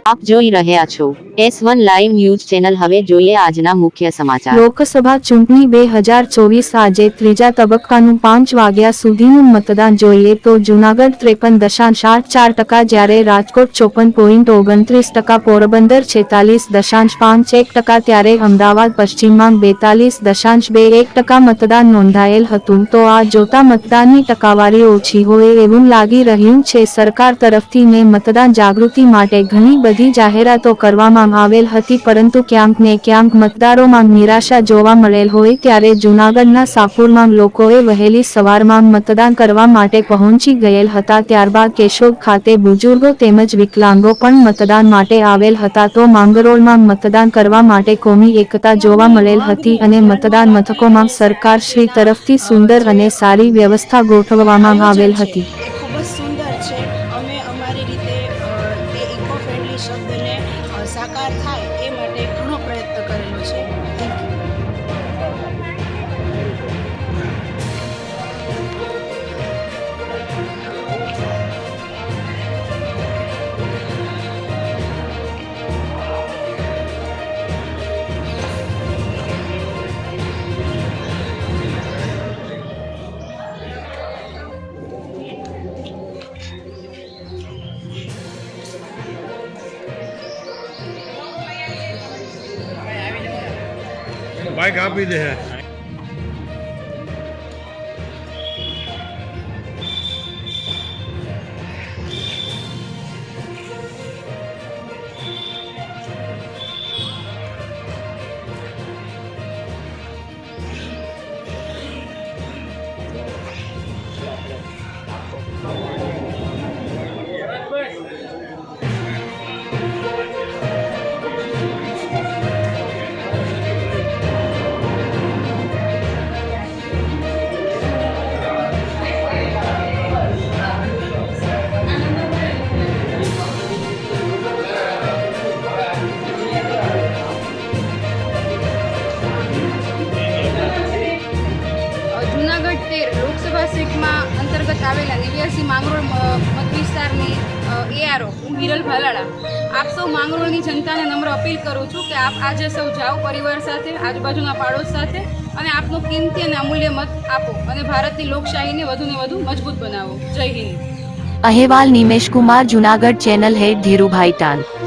આપ જોઈ રહ્યા છો S1 લાઈવ ન્યૂઝ ચેનલ। હવે જોઈએ આજના મુખ્ય સમાચાર। લોકસભા ચૂંટણી 2024 આજે ત્રીજા તબક્કાનું 5 વાગ્યા સુધીનું મતદાન જોઈએ તો જૂનાગઢ 53.84%, જ્યારે રાજકોટ 54.29%, પોરબંદર 46.51%, ત્યારે અમદાવાદ પશ્ચિમમાં 42.21% મતદાન નોંધાયેલ હતું। તો આ જોતા મતદાનની ટકાવારી ઓછી હોય એવું લાગી રહ્યું છે। સરકાર તરફથી ને મતદાન જાગૃતિ માટે ઘણી બધી જાહેરાતો કરવામાં આવેલ હતી, પરંતુ ક્યાંક ને ક્યાંક મતદારોમાં નિરાશા જોવા મળેલ હોય। ત્યારે જૂનાગઢના સાપુરમાં લોકોએ વહેલી સવારમાં મતદાન કરવા માટે પહોંચી ગયેલ હતા। ત્યારબાદ કેશોદ ખાતે બુજુર્ગો તેમજ વિકલાંગો પણ મતદાન માટે આવેલ હતા। તો માંગરોળમાં મતદાન કરવા માટે કોમી એકતા જોવા મળેલ હતી અને મતદાન મથકોમાં સરકારશ્રી તરફથી સુંદર અને સારી વ્યવસ્થા ગોઠવવામાં આવેલ હતી। શબ્દને સાકાર થાય એ માટે ઘણો પ્રયત્ન કરેલો છે। बाइक आप ही दे है। લોકસભા સીટમાં અંતર્ગત આવેલા નિવાસી માંગરોળ મત વિસ્તારની ARO હું હિરલ ભાલાળા આપ સૌ માંગરોળની જનતાને નમ્ર અપીલ કરું છું કે આપ આજે સૌ જાઓ પરિવાર સાથે, આજુબાજુના પાડોશ સાથે અને આપનો કિંમતી અને અમૂલ્ય મત આપો અને ભારતની લોકશાહીને વધુને વધુ મજબૂત બનાવો। જય હિન્દ। અહેવાલ નિમેશ કુમાર, જૂનાગઢ, ચેનલ હેડ ધીરુભાઈ ટાલ।